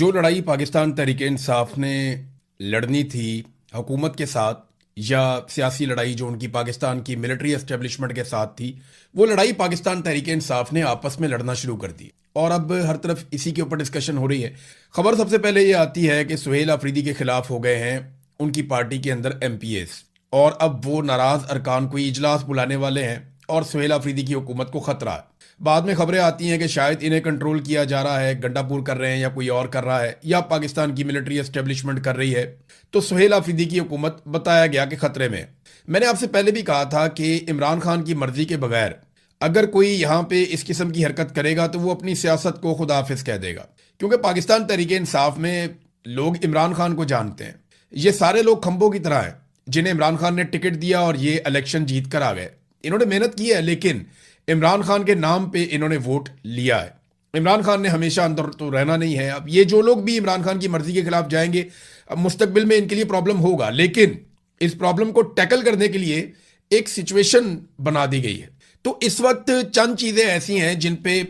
जो लड़ाई पाकिस्तान तहरीक इंसाफ ने लड़नी थी हुकूमत के साथ, या सियासी लड़ाई जो उनकी पाकिस्तान की मिलिट्री एस्टेब्लिशमेंट के साथ थी, वो लड़ाई पाकिस्तान तहरीक इंसाफ ने आपस में लड़ना शुरू कर दी और अब हर तरफ इसी के ऊपर डिस्कशन हो रही है। खबर सबसे पहले ये आती है कि सुहेल अफरीदी के खिलाफ हो गए हैं उनकी पार्टी के अंदर एमपीएस, और अब वो नाराज अरकान कोई इजलास बुलाने वाले हैं और सुहेल अफरीदी की हुकूमत को खतरा है। बाद में खबरें आती हैं कि शायद इन्हें कंट्रोल किया जा रहा है, गंडापुर कर रहे हैं या कोई और कर रहा है, या पाकिस्तान की मिलिट्री एस्टेब्लिशमेंट कर रही है। तो सुहेल अफरीदी की हुकूमत बताया गया कि खतरे में। मैंने आपसे पहले भी कहा था कि इमरान खान की मर्जी के बगैर अगर कोई यहाँ पे इस किस्म की हरकत करेगा तो वो अपनी सियासत को खुदा हाफिज कह देगा, क्योंकि पाकिस्तान तहरीक इंसाफ में लोग इमरान खान को जानते हैं। ये सारे लोग खंभों की तरह हैं जिन्हें इमरान खान ने टिकट दिया और ये इलेक्शन जीत कर आ गए। इन्होंने मेहनत की है, लेकिन इमरान खान के नाम पे इन्होंने वोट लिया है। इमरान खान ने हमेशा अंदर तो रहना नहीं है। अब ये जो लोग भी इमरान खान की मर्जी के खिलाफ जाएंगे, अब मुस्तकबिल में इनके लिए प्रॉब्लम होगा, लेकिन इस प्रॉब्लम को टैकल करने के लिए एक सिचुएशन बना दी गई है। तो इस वक्त चंद चीजें ऐसी हैं जिन पे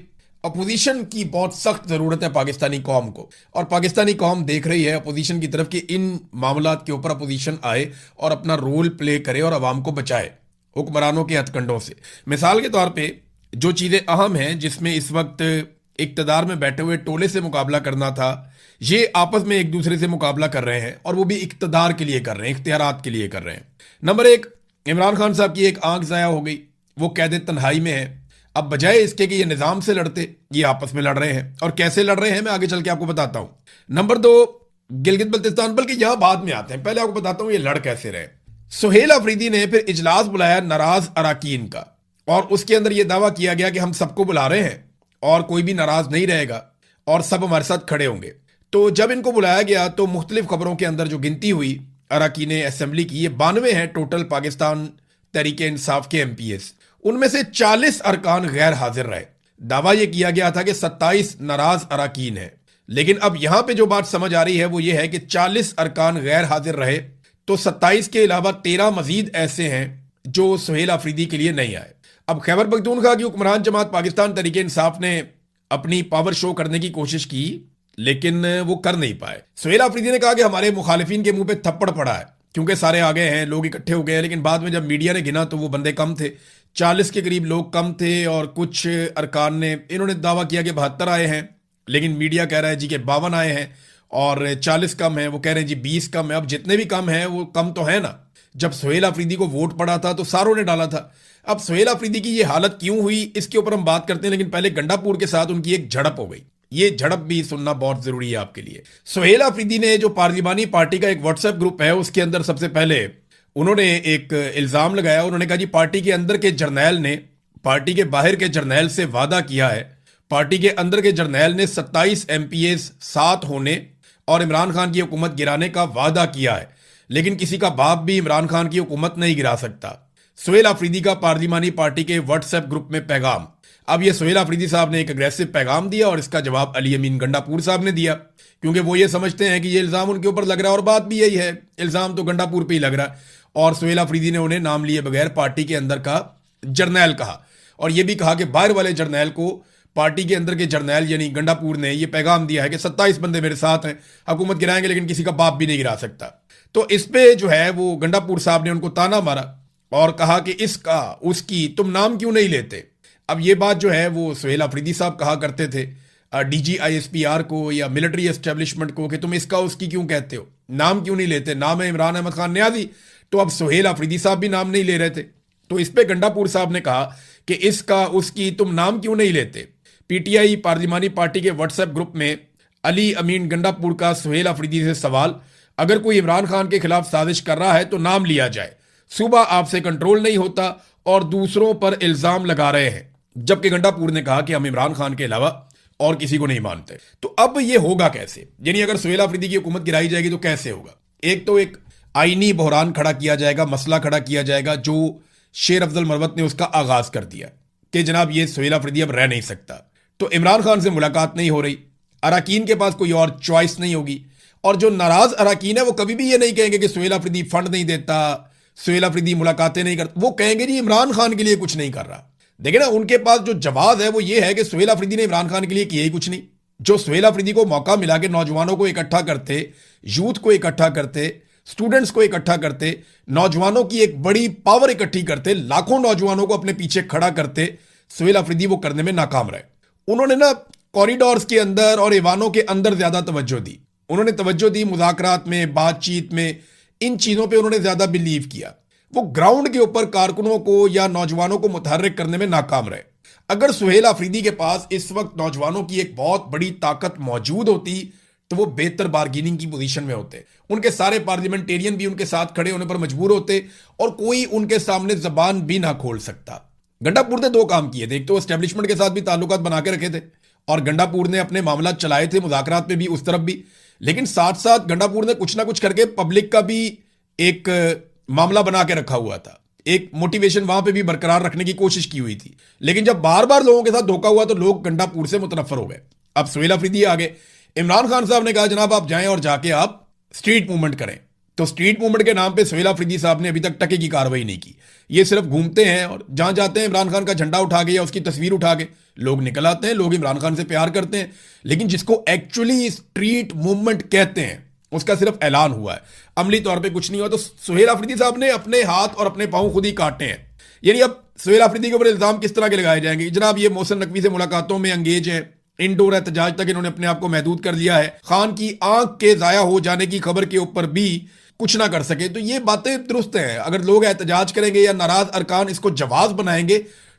अपोजिशन की बहुत सख्त जरूरत है पाकिस्तानी कौम को, और पाकिस्तानी कौम देख रही है अपोजिशन की तरफ कि इन मामलात के ऊपर अपोजिशन आए और अपना रोल प्ले करे और अवाम को बचाए हुक्मरानों के हथकंडों से। मिसाल के तौर पे जो चीजें अहम हैं जिसमें इस वक्त इक्तदार में बैठे हुए टोले से मुकाबला करना था, ये आपस में एक दूसरे से मुकाबला कर रहे हैं, और वो भी इक्तदार के लिए कर रहे हैं, इख्तियारात के लिए कर रहे हैं। नंबर एक, इमरान खान साहब की एक आंख जाया हो गई, वो कैद तन्हाई में है। अब बजाय इसके कि ये निजाम से लड़ते, ये आपस में लड़ रहे हैं, और कैसे लड़ रहे हैं मैं आगे चल के आपको बताता हूं। नंबर दो, गिलगित बल्तिस्तान, बल्कि यहां बाद में आते हैं, पहले आपको बताता हूं ये लड़ कैसे रहे। सुहेल अफरीदी ने फिर इजलास बुलाया नाराज अराकीन का, और उसके अंदर यह दावा किया गया कि हम सबको बुला रहे हैं और कोई भी नाराज नहीं रहेगा और सब हमारे साथ खड़े होंगे। तो जब इनको बुलाया गया तो मुख्तलिफ खबरों के अंदर जो गिनती हुई अराकीन असेंबली की, ये 92 हैं टोटल पाकिस्तान तहरीक इंसाफ के एमपीएस, उनमें से 40 अरकान गैर हाजिर रहे। दावा यह किया गया था कि 27 नाराज अराकीन है, लेकिन अब यहां पर जो बात समझ आ रही है वो ये है कि 40 अरकान गैर हाजिर रहे तो 27 के अलावा 13 मजीद ऐसे हैं जो सुहेल अफरीदी के लिए नहीं आए। अब खैबर पख्तूनख्वा की हुक्मरान जमात पाकिस्तान तहरीक इंसाफ ने अपनी पावर शो करने की कोशिश की, लेकिन वो कर नहीं पाए। सुहेल अफरीदी ने कहा कि हमारे मुखालिफिन के मुंह पे थप्पड़ पड़ा है, क्योंकि सारे आ गए हैं, लोग इकट्ठे हो गए हैं। लेकिन बाद में जब मीडिया ने गिना तो वो बंदे कम थे, 40 के करीब लोग कम थे, और कुछ अरकान ने इन्होंने दावा किया कि 72 आए हैं, लेकिन मीडिया कह रहा है जी के 52 आए हैं, और 40 कम है, वो कह रहे हैं जी 20 कम है। अब जितने भी कम है वो कम तो है ना। जब सुहेल अफरीदी को वोट पड़ा था तो सारों ने डाला था। अब सुहेल अफरीदी की ये हालत क्यों हुई इसके ऊपर हम बात करते हैं, लेकिन पहले गंडापुर के साथ उनकी एक झड़प हो गई। ये झड़प भी सुनना बहुत जरूरी है आपके लिए। सुहेल अफरीदी ने जो पार्लिमानी पार्टी का एक व्हाट्सएप ग्रुप है उसके अंदर सबसे पहले उन्होंने एक इल्जाम लगाया। उन्होंने कहा जी पार्टी के अंदर के जर्नैल ने पार्टी के बाहर के जर्नैल से वादा किया है, पार्टी के अंदर के जर्नैल ने 27 एमपीएस साथ होने और इमरान खान की हुकूमत गिराने का वादा किया है, लेकिन किसी का बाप भी इमरान खान की हुकूमत नहीं गिरा सकता। सुहेल अफरीदी का पार्लिमानी पार्टी के व्हाट्सएप ग्रुप में पैगाम। अब ये सुहेल अफरीदी साहब ने एक अग्रेसिव पैगाम दिया और इसका जवाब अली अमीन गंडापुर साहब ने दिया, क्योंकि वो ये समझते हैं कि ये इल्जाम उनके ऊपर लग रहा है, और बात भी यही है, इल्जाम तो गंडापुर पे ही लग रहा है। और सुहेल अफरीदी ने उन्हें नाम लिए बगैर पार्टी के अंदर का जर्नैल कहा, और यह भी कहा कि बाहर वाले जर्नैल को पार्टी के अंदर के जर्नैल यानी गंडापुर ने यह पैगाम दिया है कि 27 बंदे मेरे साथ हैं, हुकूमत गिराएंगे, लेकिन किसी का बाप भी नहीं गिरा सकता। तो इस पे जो है वो गंडापुर साहब ने उनको ताना मारा और कहा कि इसका उसकी तुम नाम क्यों नहीं लेते। अब ये बात जो है वो सुहेल अफरीदी साहब कहा करते थे DGISPR को या मिलिट्री एस्टेब्लिशमेंट को कि तुम इसका उसकी क्यों कहते हो, नाम क्यों नहीं लेते। नाम है इमरान अहमद खान न्याजी, तो अब सुहेल अफरीदी साहब भी नाम नहीं ले रहे थे। तो इस पे गंडापुर साहब ने कहा कि इसका उसकी तुम नाम क्यों नहीं लेते। पीटीआई पार्लिमानी पार्टी के व्हाट्सएप ग्रुप में अली अमीन गंडापुर का सुहेल अफरीदी से सवाल, अगर कोई इमरान खान के खिलाफ साजिश कर रहा है तो नाम लिया जाए, सुबह आपसे कंट्रोल नहीं होता और दूसरों पर इल्जाम लगा रहे हैं। जबकि गंडापुर ने कहा कि हम इमरान खान के अलावा और किसी को नहीं मानते। तो अब ये होगा कैसे, यानी अगर सुहेल अफरीदी की हुकूमत गिराई जाएगी तो कैसे होगा। एक तो एक आईनी बहरान खड़ा किया जाएगा, मसला खड़ा किया जाएगा, जो शेर अफजल मरवत ने उसका आगाज कर दिया कि जनाब ये सुहेल अफरीदी अब रह नहीं सकता। तो इमरान खान से मुलाकात नहीं हो रही, अराकीन के पास कोई और चॉइस नहीं होगी, और जो नाराज अराकीन है वो कभी भी ये नहीं कहेंगे कि सुहेल अफरीदी फंड नहीं देता, सुहेल अफरीदी मुलाकातें नहीं करता, वो कहेंगे जी इमरान खान के लिए कुछ नहीं कर रहा। देखिए ना, उनके पास जो जवाब है वो ये है कि सुहेल अफरीदी ने इमरान खान के लिए किया ही कुछ नहीं, जो सुहेल अफरीदी को मौका मिला कि नौजवानों को इकट्ठा करते, यूथ को इकट्ठा करते, स्टूडेंट्स को इकट्ठा करते, नौजवानों की एक बड़ी पावर इकट्ठी करते, लाखों नौजवानों को अपने पीछे खड़ा करते, सुहेल अफरीदी वो करने में नाकाम रहे। उन्होंने ना कॉरिडोर्स के अंदर और ईवानों के अंदर ज्यादा तवज्जो दी। उन्होंने तवज्जो दी मुज़ाकरात में, बातचीत में, इन चीजों पे उन्होंने ज्यादा बिलीव किया। वो ग्राउंड के ऊपर कारकुनों को या नौजवानों को मुतहर्रिक करने में नाकाम रहे। अगर सुहेल अफरीदी के पास इस वक्त नौजवानों की एक बहुत बड़ी ताकत मौजूद होती तो वो बेहतर बार्गेनिंग की पोजीशन में होते। उनके सारे पार्लियामेंटेरियन भी उनके साथ खड़े होने पर मजबूर होते और कोई उनके सामने जबान भी ना खोल सकता। गंडापुर ने दो काम किए थे। एक तो एस्टेब्लिशमेंट के साथ भी ताल्लुकात बना के रखे थे और गंडापुर ने अपने मामला चलाए थे मुज़ाकरात में भी, उस तरफ भी, लेकिन साथ साथ गंडापुर ने कुछ ना कुछ करके पब्लिक का भी एक मामला बना के रखा हुआ था। एक मोटिवेशन वहां पे भी बरकरार रखने की कोशिश की हुई थी। लेकिन जब बार बार लोगों के साथ धोखा हुआ तो लोग गंडापुर से मुतनफर हो गए। अब सुहेल अफरीदी आ गए। इमरान खान साहब ने कहा जनाब आप जाएं और जाके आप स्ट्रीट मूवमेंट करें। तो स्ट्रीट मूवमेंट के नाम पे सुहेल अफरीदी साहब ने अभी तक टके की कार्रवाई नहीं की। ये सिर्फ घूमते हैं और जहां जाते हैं इमरान खान का झंडा उठा के या उसकी तस्वीर उठा के लोग निकल आते हैं। लोग इमरान खान से प्यार करते हैं, लेकिन जिसको एक्चुअली स्ट्रीट मूवमेंट कहते हैं उसका सिर्फ ऐलान हुआ है, अमली तौर पे कुछ नहीं हुआ। तो सुहेल अफरीदी साहब ने अपने हाथ और अपने पांव खुद ही काटे हैं। यानी अब सुहेल अफरीदी के ऊपर इल्जाम किस तरह के लगाए जाएंगे? जनाब ये मोहसिन नकवी से मुलाकातों में एंगेज है, इंडोर एहतजाज तक इन्होंने अपने आप को महदूद कर लिया है, खान की आंख के जाया हो जाने की खबर के ऊपर भी कुछ ना कर सके। तो ये बातें दुरुस्त हैं। अगर लोग एहतजाज करेंगे या नाराज अरकान इसको जवाब बनाएंगे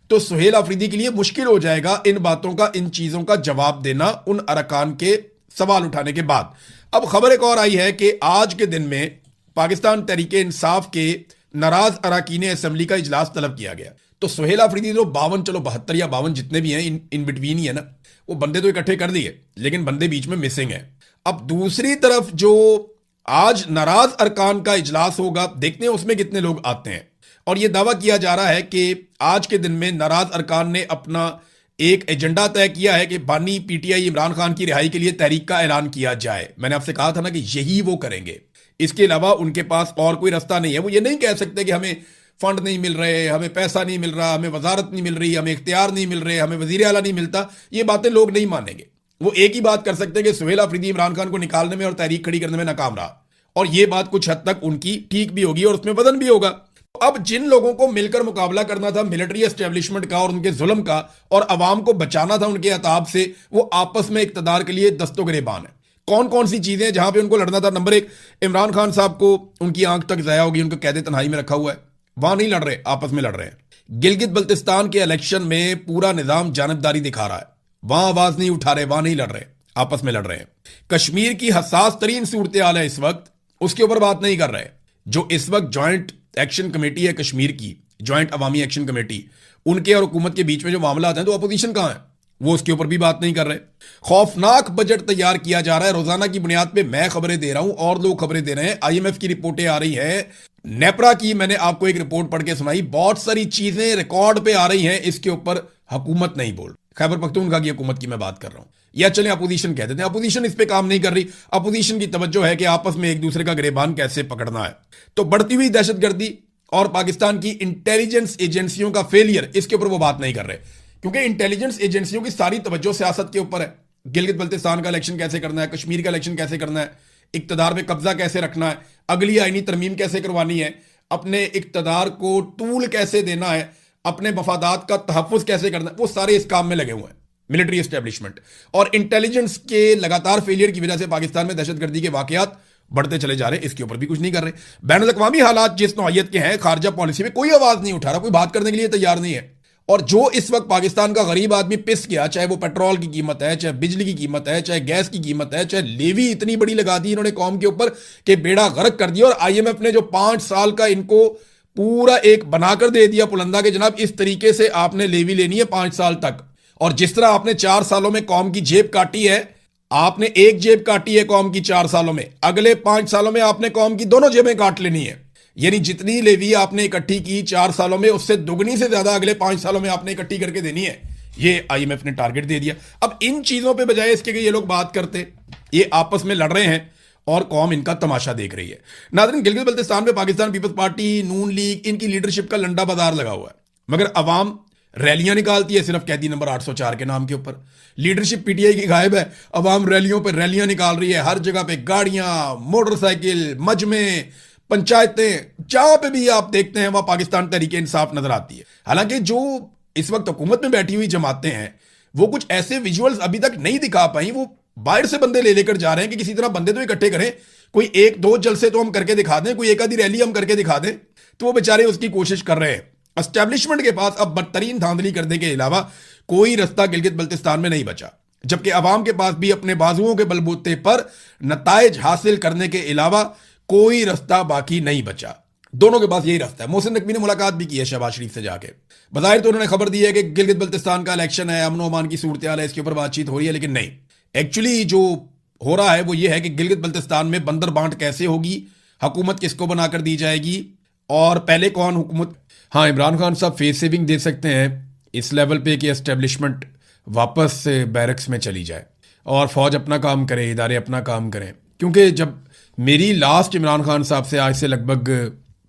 तो सुहेल अफरीदी के लिए मुश्किल हो जाएगा इन बातों का, इन चीजों का जवाब देना उन अरकान के सवाल उठाने के बाद। अब खबर एक और आई है कि आज के दिन में पाकिस्तान तहरीक इंसाफ के नाराज अरकान असेंबली का इजलास तलब किया गया। तो सुहेल अफरीदी जो 52, चलो 72 या 52 जितने भी हैं इन बिटवीन ही है ना, वो बंदे तो इकट्ठे कर दिए, लेकिन बंदे बीच में मिसिंग है। अब दूसरी तरफ जो आज नाराज अरकान का इजलास होगा, देखते हैं उसमें कितने लोग आते हैं। और यह दावा किया जा रहा है कि आज के दिन में नाराज अरकान ने अपना एक एजेंडा तय किया है कि बानी पीटीआई इमरान खान की रिहाई के लिए तहरीक का ऐलान किया जाए। मैंने आपसे कहा था ना कि यही वो करेंगे, इसके अलावा उनके पास और कोई रास्ता नहीं है। वो ये नहीं कह सकते कि हमें फंड नहीं मिल रहे, हमें पैसा नहीं मिल रहा, हमें वजारत नहीं मिल रही, हमें इख्तियार नहीं मिल रहे, हमें वजीर आला नहीं मिलता। ये बातें लोग नहीं मानेंगे। वो एक ही बात कर सकते हैं कि सुहेल अफरीदी इमरान खान को निकालने में और तहरीक खड़ी करने में नाकाम रहा, और ये बात कुछ हद तक उनकी ठीक भी होगी और उसमें वजन भी होगा। अब जिन लोगों को मिलकर मुकाबला करना था मिलिट्री एस्टेब्लिशमेंट का और उनके जुल्म का, और अवाम को बचाना था उनके अताब से, वो आपस में इक्तदार के लिए दस्तो गिरेबान है। कौन कौन सी चीजें जहां पे उनको लड़ना था? नंबर एक, इमरान खान साहब को उनकी आंख तक जाया होगी, उनको कैद तन्हाई में रखा हुआ है, वहां नहीं लड़ रहे, आपस में लड़ रहे हैं। गिलगित बल्तिस्तान के इलेक्शन में पूरा निजाम जानबदारी दिखा रहा है, वहां आवाज नहीं उठा रहे, वहां नहीं लड़ रहे, आपस में लड़ रहे हैं। कश्मीर की हसास तरीन सूरत हाल है इस वक्त, उसके ऊपर बात नहीं कर रहे। जो इस वक्त ज्वाइंट एक्शन कमेटी है कश्मीर की, ज्वाइंट अवामी एक्शन कमेटी, उनके और हुकूमत के बीच में जो मामला आते हैं तो अपोजिशन कहां है? वो उसके ऊपर भी बात नहीं कर रहे। खौफनाक बजट तैयार किया जा रहा है, रोजाना की बुनियाद पे मैं खबरें दे रहा हूं और लोग खबरें दे रहे हैं। आईएमएफ की रिपोर्टें आ रही हैं, नेपरा की मैंने आपको एक रिपोर्ट पढ़ के सुनाई, बहुत सारी चीजें रिकॉर्ड पे आ रही हैं, इसके ऊपर हुकूमत नहीं बोल। खैबर पख्तूनख्वा की हुकूमत की मैं बात कर रहा हूं, या चले अपोजिशन कह देते हैं, अपोजिशन इस पे काम नहीं कर रही। अपोजिशन की तवज्जो है कि आपस में एक दूसरे का गिरेबान कैसे पकड़ना है। तो बढ़ती हुई दहशतगर्दी और पाकिस्तान की इंटेलिजेंस एजेंसियों का फेलियर, इसके ऊपर वो बात नहीं कर रहे, क्योंकि इंटेलिजेंस एजेंसियों की सारी तवज्जो सियासत के ऊपर है। गिलगित बल्तिस्तान का इलेक्शन कैसे करना है, कश्मीर का इलेक्शन कैसे करना है, इक्तदार पे कब्जा कैसे रखना है, अगली आईनी तरमीम कैसे करवानी है, अपने इक्तदार को टूल कैसे देना है, अपने मफादात का तहफ़्फ़ुज़ कैसे करना है, वो सारे इस काम में लगे हुए हैं मिलिट्री एस्टेब्लिशमेंट। और इंटेलिजेंस के लगातार फेलियर की वजह से पाकिस्तान में दहशतगर्दी के वाकयात बढ़ते चले जा रहे हैं, इसके ऊपर भी कुछ नहीं कर रहे। बैनुल अक़वामी हालात जिस नौइयत के हैं, खारजा पॉलिसी में कोई आवाज नहीं उठा रहा, कोई बात करने के लिए तैयार नहीं है। और जो इस वक्त पाकिस्तान का गरीब आदमी पिस गया, चाहे वो पेट्रोल की कीमत है, चाहे बिजली की कीमत है, चाहे गैस की कीमत है, चाहे लेवी इतनी बड़ी लगा दी इन्होंने कौम के ऊपर कि बेड़ा गर्क कर दिया। और आईएमएफ ने जो 5 साल का इनको पूरा एक बनाकर दे दिया पुलंदा के, जनाब इस तरीके से आपने लेवी लेनी है 5 साल तक। और जिस तरह आपने 4 सालों में कौम की जेब काटी है, आपने एक जेब काटी है कौम की 4 सालों में, अगले 5 सालों में आपने कौम की दोनों जेबें काट लेनी है। यानी जितनी लेवी आपने इकट्ठी की 4 सालों में, उससे दुगनी से ज्यादा अगले 5 सालों में आपने इकट्ठी करके देनी है। ये आईएमएफ ने टारगेट दे दिया। अब इन चीजों पे बजाय इसके कि ये लोग बात करते, ये आपस में लड़ रहे हैं और कौम इनका तमाशा देख रही है। नाज़रीन, गिलगित बल्तिस्तान में पाकिस्तान पीपल्स पार्टी, नून लीग, इनकी लीडरशिप का लंडा बाजार लगा हुआ है, मगर अवाम रैलियां निकालती है सिर्फ कैदी नंबर 804 के नाम के ऊपर। लीडरशिप पीटीआई की गायब है, अवाम रैलियों पर रैलियां निकाल रही है, हर जगह पे गाड़ियां, मोटरसाइकिल, मजमे, पंचायतें, जहां पे भी आप देखते हैं वहां पाकिस्तान तहरीक इंसाफ नजर आती है। हालांकि जो इस वक्त हुकूमत में बैठी हुई जमातें हैं वो कुछ ऐसे विजुअल्स अभी तक नहीं दिखा पाई, वो बाहर से बंदे ले लेकर जा रहे हैं कि किसी तरह बंदे तो इकट्ठे करें, कोई एक दो जलसे तो हम करके दिखा दें, कोई एक आधी रैली हम करके दिखा दें, तो वो बेचारे उसकी कोशिश कर रहे हैं। एस्टेब्लिशमेंट के पास अब बदतरीन धांधली करने के अलावा कोई रास्ता गिलगित बल्तिस्तान में नहीं बचा, जबकि अवाम के पास भी अपने बाजुओं के बलबूते पर नताइज हासिल करने के अलावा कोई रास्ता बाकी नहीं बचा। दोनों के पास यही रास्ता है। मोहसिन नकवी ने मुलाकात भी की है शहबाज शरीफ से जाके। बज़ाहिर तो उन्होंने खबर दी है कि गिलगित बल्तिस्तान का इलेक्शन है, अमन अमान की सूरत हाल है, इसके ऊपर बातचीत हो रही है, लेकिन नहीं, एक्चुअली जो हो रहा है वो ये है कि गिलगित बल्तिस्तान में बंदर बांट कैसे होगी, हुकूमत किसको बनाकर दी जाएगी, और पहले कौन हुकूमत। हाँ, इमरान खान साहब फेस सेविंग दे सकते हैं इस लेवल पे कि एस्टेब्लिशमेंट वापस से बैरक्स में चली जाए और फौज अपना काम करे, इदारे अपना काम करें। क्योंकि जब मेरी लास्ट इमरान खान साहब से आज से लगभग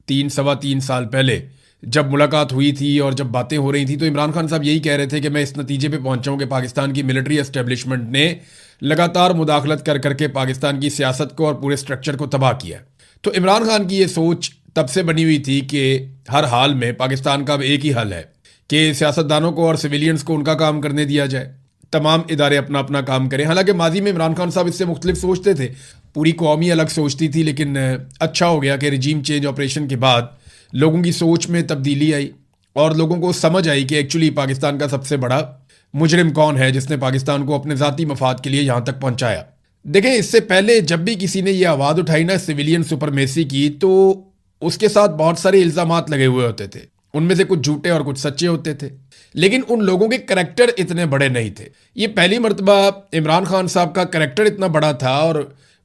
3 सवा 3 साल पहले जब मुलाकात हुई थी और जब बातें हो रही थी, तो इमरान खान साहब यही कह रहे थे कि मैं इस नतीजे पे पहुंचा हूं कि पाकिस्तान की मिलिट्री एस्टेब्लिशमेंट ने लगातार मुदाखलत कर करके पाकिस्तान की सियासत को और पूरे स्ट्रक्चर को तबाह किया। तो इमरान खान की ये सोच तब से बनी हुई थी कि हर हाल में पाकिस्तान का अब एक ही हल है कि सियासतदानों को और सिविलियंस को उनका काम करने दिया जाए, तमाम इदारे अपना अपना काम करें। हालांकि माजी में इमरान खान साहब इससे मुख्तलिफ सोचते थे, पूरी कौम ही अलग सोचती थी, लेकिन अच्छा हो गया कि रिजीम चेंज ऑपरेशन के बाद लोगों की सोच में तब्दीली आई और लोगों को समझ आई कि एक्चुअली पाकिस्तान का सबसे बड़ा मुजरिम कौन है जिसने पाकिस्तान को अपने ज़ाती मफाद के लिए यहाँ तक पहुँचाया। देखें, इससे पहले जब भी किसी ने ये आवाज़ उठाई ना सिविलियन सुपरमेसी की, तो उसके साथ बहुत सारे इल्ज़ामात लगे हुए होते थे, उनमें से कुछ झूठे और कुछ सच्चे होते थे, लेकिन उन लोगों के करैक्टर इतने बड़े नहीं थे। ये पहली मर्तबा इमरान खान साहब का करैक्टर इतना बड़ा था और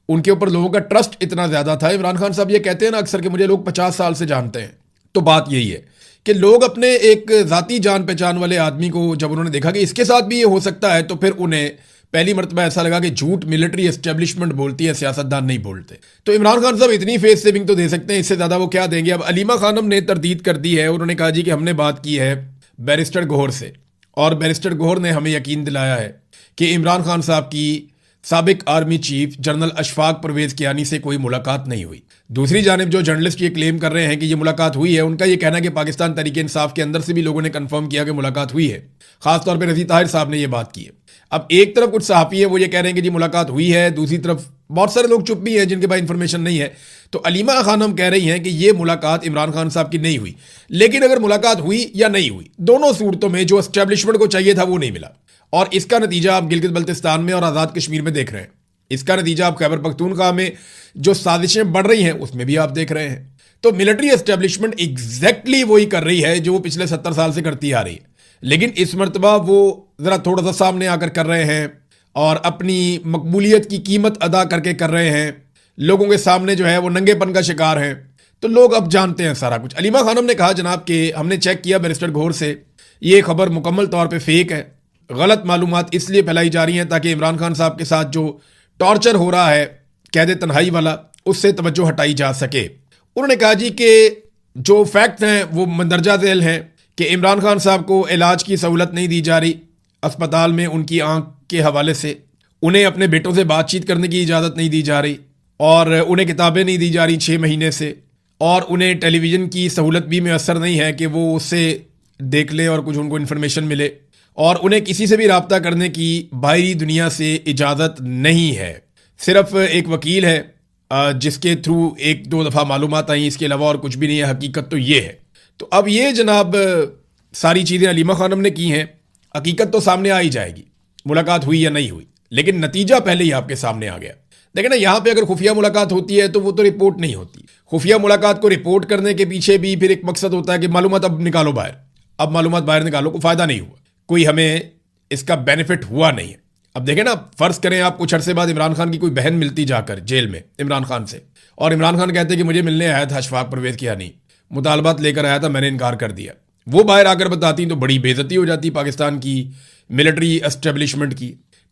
उनके ऊपर लोगों का ट्रस्ट इतना ज़्यादा था। इमरान खान साहब ये कहते हैं ना अक्सर कि मुझे लोग 50 साल से जानते हैं, तो बात यही है कि लोग अपने एक ज़ाती जान पहचान वाले आदमी को जब उन्होंने देखा कि इसके साथ भी ये हो सकता है, तो फिर उन्हें पहली मर्तबा ऐसा लगा कि झूठ मिलिट्री एस्टेब्लिशमेंट बोलती है, सियासतदान नहीं बोलते। तो इमरान खान साहब इतनी फेस सेविंग तो दे सकते हैं, इससे ज़्यादा वो क्या देंगे। अब अलीमा खानम ने तरदीद कर दी है, उन्होंने कहा जी कि हमने बात की है बैरिस्टर गौहर से और बैरिस्टर गौहर ने हमें यकीन दिलाया है कि इमरान खान साहब की साबिक army chief general Ashfaq Parvez Kayani से कोई मुलाकात नहीं हुई। दूसरी जानिब जो जर्नलिस्ट ये क्लेम कर रहे हैं कि ये मुलाकात हुई है, उनका ये कहना है कि पाकिस्तान तहरीक इंसाफ के अंदर से भी लोगों ने कंफर्म किया कि मुलाकात हुई है। खासतौर पर रज़ी ताहिर साहब ने ये बात की है। अब एक तरफ कुछ सहाफ़ी है वो ये कह रहे हैं कि जी मुलाकात हुई है, दूसरी तरफ बहुत सारे लोग चुप भी हैं जिनके पास इंफॉर्मेशन नहीं है। तो अलीमा खानम कह रही हैं कि ये मुलाकात इमरान खान साहब की नहीं हुई, लेकिन अगर मुलाकात हुई या नहीं हुई, दोनों सूरतों में जो एस्टेब्लिशमेंट को चाहिए था वो नहीं मिला, और इसका नतीजा आप गिलगित बल्तिस्तान में और आज़ाद कश्मीर में देख रहे हैं। इसका नतीजा आप खैबर पख्तूनख्वा में जो साजिशें बढ़ रही हैं उसमें भी आप देख रहे हैं। तो मिलिट्री एस्टेब्लिशमेंट एग्जैक्टली वही कर रही है जो वो पिछले 70 साल से करती आ रही है, लेकिन इस मरतबा वो ज़रा थोड़ा सा सामने आकर कर रहे हैं और अपनी मकबूलियत की कीमत अदा करके कर रहे हैं। लोगों के सामने जो है वो नंगेपन का शिकार हैं, तो लोग अब जानते हैं सारा कुछ। अलीमा खानम ने कहा जनाब कि हमने चेक किया बैरिस्टर गौहर से, ये खबर मुकम्मल तौर पे फेक है, गलत मालूमात इसलिए फैलाई जा रही हैं ताकि इमरान खान साहब के साथ जो टॉर्चर हो रहा है कैद तन्हाई वाला, उससे तवज्जो हटाई जा सके। उन्होंने कहा जी कि जो फैक्ट हैं वो मंदरजा झेल हैं कि इमरान खान साहब को इलाज की सहूलत नहीं दी जा रही अस्पताल में, उनकी आंख के हवाले से उन्हें अपने बेटों से बातचीत करने की इजाज़त नहीं दी जा रही, और उन्हें किताबें नहीं दी जा रही 6 महीने से, और उन्हें टेलीविज़न की सहूलत भी मैसर नहीं है कि वो उससे देख ले और कुछ उनको इन्फॉर्मेशन मिले, और उन्हें किसी से भी रब्ता करने की बाहरी दुनिया से इजाज़त नहीं है। सिर्फ एक वकील है जिसके थ्रू 1-2 दफ़ा मालूमात आई, इसके अलावा और कुछ भी नहीं है। हकीकत तो ये है। तो अब ये जनाब सारी चीज़ें अलीमा खानम ने की हैं, हकीकत तो सामने आ ही जाएगी, मुलाकात हुई या नहीं हुई, लेकिन नतीजा पहले ही आपके सामने आ गया। देखिए ना, यहाँ पे अगर खुफिया मुलाकात होती है तो वो तो रिपोर्ट नहीं होती। खुफिया मुलाकात को रिपोर्ट करने के पीछे भी फिर एक मकसद होता है कि मालूमात अब निकालो बाहर, अब मालूमात बाहर निकालो, कोई फ़ायदा नहीं हुआ, कोई हमें इसका बेनिफिट हुआ नहीं है। अब देखें ना, फ़र्ज़ करें आप कुछ अरसे बाद इमरान खान की कोई बहन मिलती जाकर जेल में इमरान खान से, और इमरान खान कहते कि मुझे मिलने आया था अशफाक परवेज़ कियानी, मुतालबात लेकर आया था, मैंने इनकार कर दिया। वो बाहर आकर बताती तो बड़ी बेइज्जती हो जाती पाकिस्तान की मिलिट्री एस्टेब्लिशमेंट की।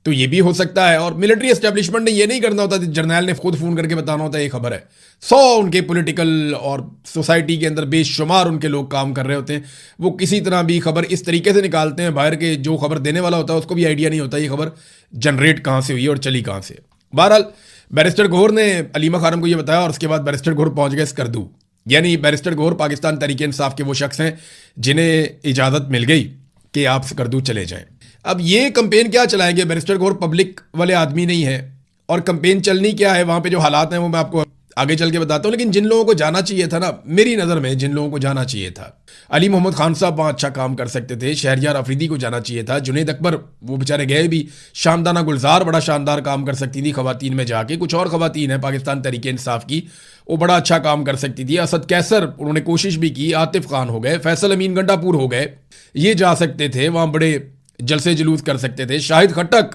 तो ये भी हो सकता है। और मिलिट्री एस्टेब्लिशमेंट ने ये नहीं करना होता, जर्नैल ने खुद फोन करके बताना होता है ये खबर है। 100 उनके पॉलिटिकल और सोसाइटी के अंदर बेशुमार उनके लोग काम कर रहे होते हैं, वो किसी तरह भी खबर इस तरीके से निकालते हैं बाहर के, जो खबर देने वाला होता है उसको भी आइडिया नहीं होता ये खबर जनरेट कहाँ से हुई है और चली कहाँ से। बहरहाल बैरिस्टर गौहर ने अलीमा खानम को ये बताया और उसके बाद बैरिस्टर गौहर पहुंच गए स्कर्दू। यानी बैरिस्टर गौहर पाकिस्तान तहरीक इंसाफ के वो शख्स हैं जिन्हें इजाज़त मिल गई कि आप स्कर्दू चले जाएं। अब ये कंपेन क्या चलाएंगे, बैरिस्टर गौहर पब्लिक वाले आदमी नहीं है, और कंपेन चलनी क्या है, वहां पे जो हालात हैं वो मैं आपको आगे चल के बताता हूँ। लेकिन जिन लोगों को जाना चाहिए था ना, मेरी नज़र में जिन लोगों को जाना चाहिए था, अली मोहम्मद खान साहब वहाँ अच्छा काम कर सकते थे, शहरयार अफरीदी को जाना चाहिए था, जुनैद अकबर वो बेचारे गए भी, शानदाना गुलजार बड़ा शानदार काम कर सकती थी खवातीन में जाके, कुछ और खवातीन है पाकिस्तान तहरीक इंसाफ की वो बड़ा अच्छा काम कर सकती थी, असद कैसर उन्होंने कोशिश भी की, आतिफ खान हो गए, फैसल अमीन गंडापुर हो गए, ये जा सकते थे वहाँ, बड़े जलसे जुलूस कर सकते थे, शाहिद खट्टक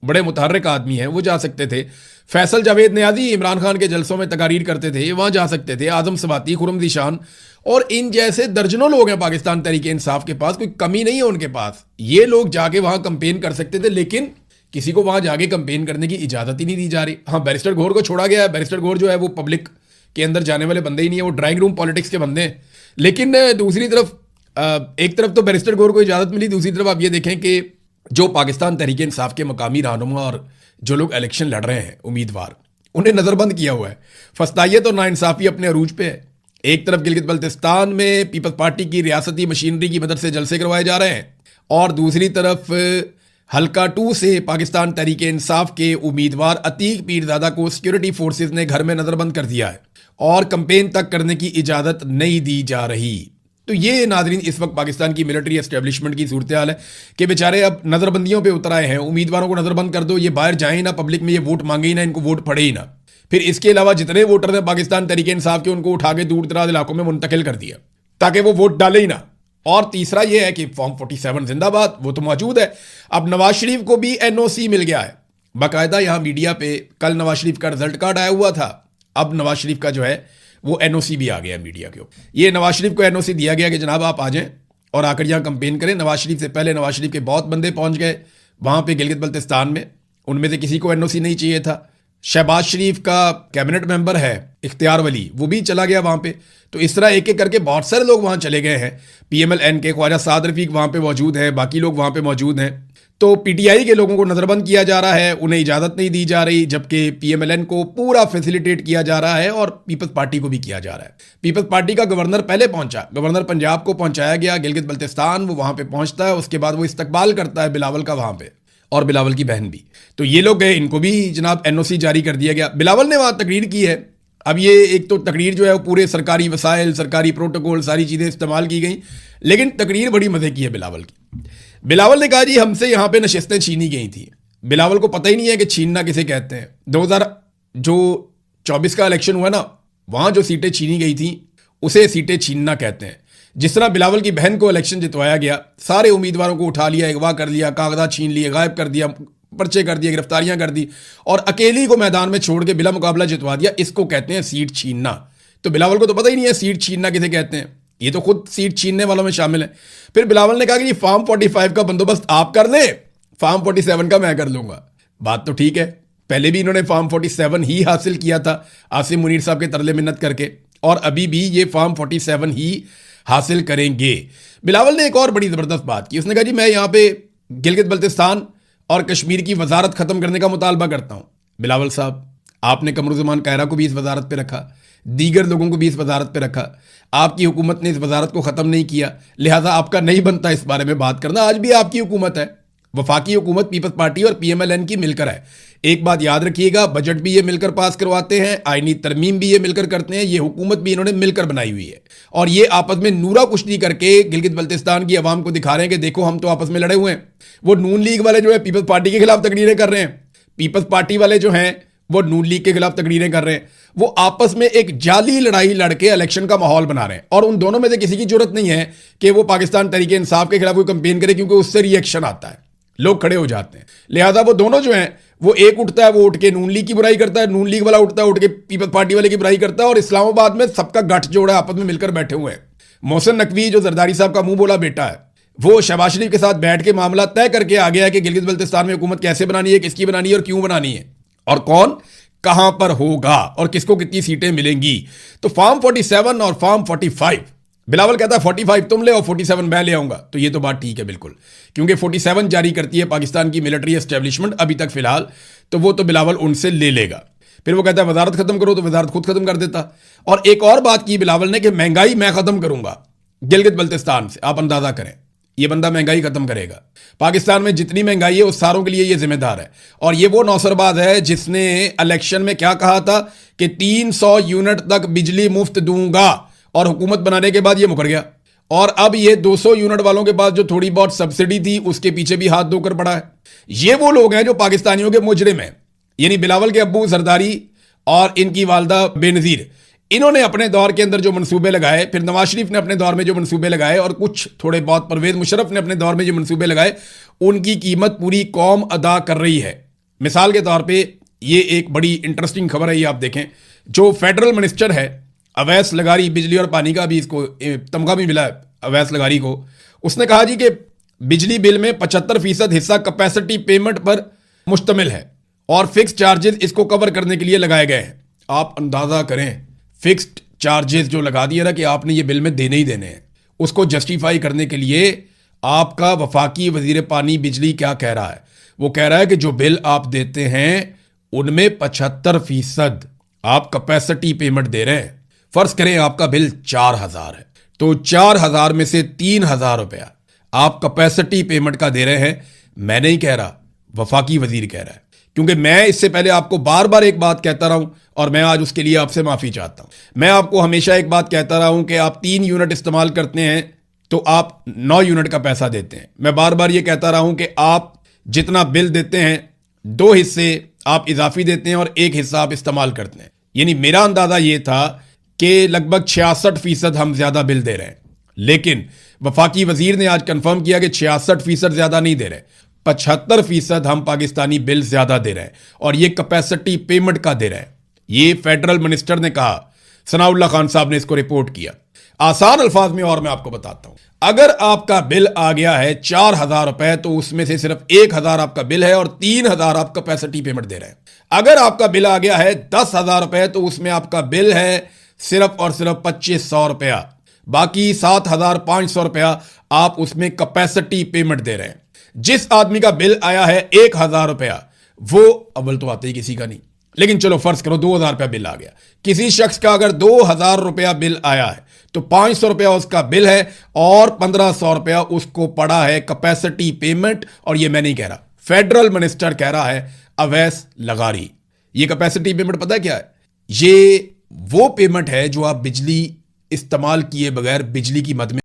बड़े मुतहर्रिक आदमी हैं वो जा सकते थे, फैसल जावेद नियाजी इमरान खान के जलसों में तकारीर करते थे वहाँ जा सकते थे, आजम सवाती, खुरम ज़ीशान और इन जैसे दर्जनों लोग हैं पाकिस्तान तहरीक इंसाफ के पास, कोई कमी नहीं है उनके पास, ये लोग जाके वहाँ कंपेन कर सकते थे। लेकिन किसी को वहाँ जाके कंपेन करने की इजाज़त ही नहीं दी जा रही। हाँ, बैरिस्टर गौहर को छोड़ा गया है, बैरिस्टर गौहर जो है वो पब्लिक के अंदर जाने वाले बंदे ही नहीं है, वो ड्राइंग रूम पॉलिटिक्स के बंदे हैं। लेकिन दूसरी तरफ एक तरफ तो बैरिस्टर गौहर को इजाज़त मिली, दूसरी तरफ आप ये देखें कि जो पाकिस्तान तहरीक इंसाफ के मकामी रहनुमा और जो लोग इलेक्शन लड़ रहे हैं उम्मीदवार, उन्हें नज़रबंद किया हुआ है। फस्तायत और नाइंसाफ़ी अपने अरूज पे है। एक तरफ गिलगित बल्तिस्तान में पीपल्स पार्टी की रियासती मशीनरी की मदद से जलसे करवाए जा रहे हैं और दूसरी तरफ हल्का 2 से पाकिस्तान तहरीक इंसाफ के उम्मीदवार अतीक पीरजादा को सिक्योरिटी फोर्सेज ने घर में नज़रबंद कर दिया है और कंपेन तक करने की इजाज़त नहीं दी जा रही। तो ये नाजरीन इस वक्त पाकिस्तान की मिलिट्री एस्टेब्लिशमेंट की सूरत हाल है कि बेचारे अब नज़रबंदियों पे उतर आए हैं, उम्मीदवारों को नज़रबंद कर दो, ये बाहर जाए ना, पब्लिक में ये वोट मांगे ही ना, इनको वोट पड़े ही ना। फिर इसके अलावा जितने वोटर हैं पाकिस्तान तहरीक इंसाफ के, उनको उठा के दूर दराज इलाकों में मुंतकिल कर दिया ताकि वो वोट डाले ही ना। और तीसरा ये है कि फॉर्म 47 जिंदाबाद, वो तो मौजूद है। अब नवाज शरीफ को भी NOC मिल गया है बाकायदा। यहाँ मीडिया पे कल नवाज शरीफ का रिजल्ट कार्ड आया हुआ था, अब नवाज शरीफ का जो है वो NOC भी आ गया मीडिया के ऊपर। ये नवाज शरीफ को NOC दिया गया कि जनाब आप आ जाएं और आकर यहाँ कंपेन करें। नवाज शरीफ से पहले नवाज शरीफ के बहुत बंदे पहुंच गए वहां पे गिलगित बल्तिस्तान में, उनमें से किसी को NOC नहीं चाहिए था। शहबाज शरीफ का कैबिनेट मेंबर है इख्तियार वली, वो भी चला गया वहां पे। तो इस तरह एक एक करके बहुत सारे लोग वहां चले गए हैं। PMLN के ख्वाजा साद रफीक वहां पे मौजूद हैं, बाकी लोग वहां पे मौजूद हैं। तो PTI के लोगों को नज़रबंद किया जा रहा है, उन्हें इजाज़त नहीं दी जा रही, जबकि PMLN को पूरा फैसिलिटेट किया जा रहा है और पीपल्स पार्टी को भी किया जा रहा है। पीपल्स पार्टी का गवर्नर पहले पहुंचा, गवर्नर पंजाब को पहुंचाया गया गिलगित बल्तिस्तान, वो वहां पे पहुंचता है, उसके बाद वो इस्तकबाल करता है बिलावल का वहां पे, और बिलावल की बहन भी। तो ये लोग गए, इनको भी जनाब NOC जारी कर दिया गया। बिलावल ने वहां तकरीर की है। अब ये एक तो तकरीर जो है वो पूरे सरकारी वसाइल, सरकारी प्रोटोकॉल, सारी चीज़ें इस्तेमाल की गई, लेकिन तकरीर बड़ी मज़े की है बिलावल की। बिलावल ने कहा जी हमसे यहाँ पे नशिस्तें छीनी गई थी। बिलावल को पता ही नहीं है कि छीनना किसे कहते हैं। 2024 का इलेक्शन हुआ ना, वहाँ जो सीटें छीनी गई थी उसे सीटें छीनना कहते हैं। जिस तरह बिलावल की बहन को इलेक्शन जितवाया गया, सारे उम्मीदवारों को उठा लिया, अगवा कर लिया, कागजात छीन लिए, गायब कर दिया, पर्चे कर दिए, गिरफ्तारियां कर दी और अकेली को मैदान में छोड़ के बिला मुकाबला जितवा दिया, इसको कहते हैं सीट छीनना। तो बिलावल को तो पता ही नहीं है सीट छीनना किसे कहते हैं, ये तो खुद सीट छीनने वालों में शामिल है। फिर बिलावल ने कहा कि फॉर्म 45 का बंदोबस्त आप कर लें, फॉर्म 47 का मैं कर लूंगा। बात तो ठीक है, पहले भी इन्होंने फॉर्म 47 ही हासिल किया था आसिम मुनीर साहब के तरले मिन्नत करके, और अभी भी ये फॉर्म 47 ही हासिल करेंगे। बिलावल ने एक और बड़ी जबरदस्त बात की, उसने कहा जी मैं यहाँ पे गिलगित बल्तिस्तान और कश्मीर की वजारत खत्म करने का मुतालबा करता हूँ। बिलावल साहब, आपने कमरुज़्ज़मान कायरा को भी इस वजारत पे रखा, दीगर लोगों को भी इस वजारत पे रखा, आपकी हुकूमत ने इस वजारत को ख़त्म नहीं किया, लिहाजा आपका नहीं बनता इस बारे में बात करना। आज भी आपकी हुकूमत है, वफाकी हुकूमत पीपल्स पार्टी और PMLN की मिलकर है। एक बात याद रखिएगा, बजट भी ये मिलकर पास करवाते हैं, आईनी तरमीम भी ये मिलकर करते हैं, ये हुकूमत भी इन्होंने मिलकर बनाई हुई है, और ये आपस में नूरा कुश्ती करके गिलगित बल्तिस्तान की आवाम को दिखा रहे हैं कि देखो हम तो आपस में लड़े हुए हैं। वो नून लीग वाले जो है पीपल्स पार्टी के खिलाफ तकरीरें कर रहे हैं, पीपल्स पार्टी वाले जो हैं वो नून लीग के खिलाफ तकरीरें कर रहे हैं। वो आपस में एक जाली लड़ाई लड़के इलेक्शन का माहौल बना रहे हैं, और उन दोनों में से किसी की जरूरत नहीं है कि वो पाकिस्तान तहरीक इंसाफ के खिलाफ कोई कंपेन करे, क्योंकि उससे रिएक्शन आता है, लोग खड़े हो जाते हैं। लिहाजा वो दोनों जो हैं, वो एक उठता है वो उठ के नून लीग की बुराई करता है, नून लीग वाला उठता है उठ के पीपल्स पार्टी वाले की बुराई करता है, और इस्लामाबाद में सबका गठजोड़ है, आपस में मिलकर बैठे हुए हैं। मोहसिन नकवी जो जरदारी साहब का मुंह बोला बेटा है, वो शहबाज शरीफ के साथ बैठ के मामला तय करके आ गया है कि गिलगित बल्तिस्तान में हुकूमत कैसे बनानी है, किसकी बनानी है और क्यों बनानी है, और कौन कहां पर होगा और किसको कितनी सीटें मिलेंगी। तो फॉर्म 47 और फॉर्म 45, बिलावल कहता है 45 तुम ले और 47 मैं ले आऊंगा, तो ये तो बात ठीक है बिल्कुल, क्योंकि 47 जारी करती है पाकिस्तान की मिलिट्री एस्टेब्लिशमेंट अभी तक फिलहाल, तो वो तो बिलावल उनसे ले लेगा। फिर वो कहता है वजारत खत्म करो, तो वजारत खुद खत्म कर देता। और एक और बात की बिलावल ने कि महंगाई मैं खत्म करूंगा गिलगित बल्तिस्तान से। आप अंदाजा करें, ये बंदा महंगाई खत्म करेगा। पाकिस्तान में जितनी महंगाई है उस सारों के लिए ये जिम्मेदार है। और ये वो नौसरबाज है जिसने इलेक्शन में क्या कहा था कि 300 यूनिट तक बिजली मुफ्त दूंगा, और हुकूमत बनाने के बाद ये मुकर गया। और अब ये 200 यूनिट वालों के पास जो थोड़ी बहुत सब्सिडी थी उसके पीछे भी हाथ धोकर पड़ा है। ये वो लोग हैं जो पाकिस्तानियों के मुजरिम हैं, यानी बिलावल के अब्बू जरदारी और इनकी वालदा बेनजीर। इन्होंने अपने दौर के अंदर जो मंसूबे लगाए, फिर नवाज शरीफ ने अपने दौर में जो मंसूबे लगाए, और कुछ थोड़े बहुत परवेज मुशर्रफ ने अपने दौर में जो मंसूबे लगाए, उनकी कीमत पूरी कौम अदा कर रही है। मिसाल के तौर पे ये एक बड़ी इंटरेस्टिंग खबर है, ये आप देखें। जो फेडरल मिनिस्टर है अवैस लगारी, बिजली और पानी का भी इसको तमगा भी मिला है अवैस लगारी को, उसने कहा जी कि बिजली बिल में 75% हिस्सा कैपेसिटी पेमेंट पर मुश्तमिल है और फिक्स चार्जेस इसको कवर करने के लिए लगाए गए हैं। आप अंदाजा करें, फिक्स्ड चार्जेस जो लगा दिए ना कि आपने ये बिल में देने ही देने हैं, उसको जस्टिफाई करने के लिए आपका वफाकी वजीर पानी बिजली क्या कह रहा है? वो कह रहा है कि जो बिल आप देते हैं उनमें 75% आप कैपेसिटी पेमेंट दे रहे हैं। फर्ज करें आपका बिल 4000 है, तो 4000 में से 3000 रुपया आप कैपेसिटी पेमेंट का दे रहे हैं। मैं नहीं कह रहा, वफाकी वजीर कह रहा है, क्योंकि मैं इससे पहले आपको बार बार एक बात कहता रहा हूं और मैं आज उसके लिए आपसे माफी चाहता हूं। मैं आपको हमेशा एक बात कहता रहा हूं कि आप 3 यूनिट इस्तेमाल करते हैं तो आप 9 यूनिट का पैसा देते हैं। मैं बार बार ये कहता रहा हूं कि आप जितना बिल देते हैं 2 हिस्से आप इजाफी देते हैं और 1 हिस्सा आप इस्तेमाल करते हैं। यानी मेरा अंदाजा ये था कि लगभग 66% हम ज्यादा बिल दे रहे हैं, लेकिन वफाकी वजीर ने आज कंफर्म किया कि 66% ज्यादा नहीं दे रहे, 75% हम पाकिस्तानी बिल ज्यादा दे रहे हैं, और ये कैपेसिटी पेमेंट का दे रहे हैं। ये फेडरल मिनिस्टर ने कहा, सनाउल्लाह खान साहब ने इसको रिपोर्ट किया। आसान अल्फाज में और मैं आपको बताता हूं, अगर आपका बिल आ गया है 4000 रुपए, तो उसमें से सिर्फ 1000 आपका बिल है और 3000 आप कैपेसिटी पेमेंट दे रहे हैं। अगर आपका बिल आ गया है 10,000 रुपए, तो उसमें आपका बिल है सिर्फ और सिर्फ 2500 रुपया, बाकी 7500 रुपया आप उसमें कैपेसिटी पेमेंट दे रहे हैं। जिस आदमी का बिल आया है 1000 रुपया, वो अव्वल तो आते ही किसी का नहीं, लेकिन चलो फर्ज करो 2000 रुपया बिल आ गया। किसी शख्स का अगर 2000 रुपया बिल आया है तो 500 रुपया उसका बिल है और 1500 रुपया उसको पड़ा है कैपेसिटी पेमेंट। और ये मैं नहीं कह रहा, फेडरल मिनिस्टर कह रहा है, अवैस लगारी। ये कैपेसिटी पेमेंट पता है क्या है? ये वो पेमेंट है जो आप बिजली इस्तेमाल किए बगैर बिजली की मद में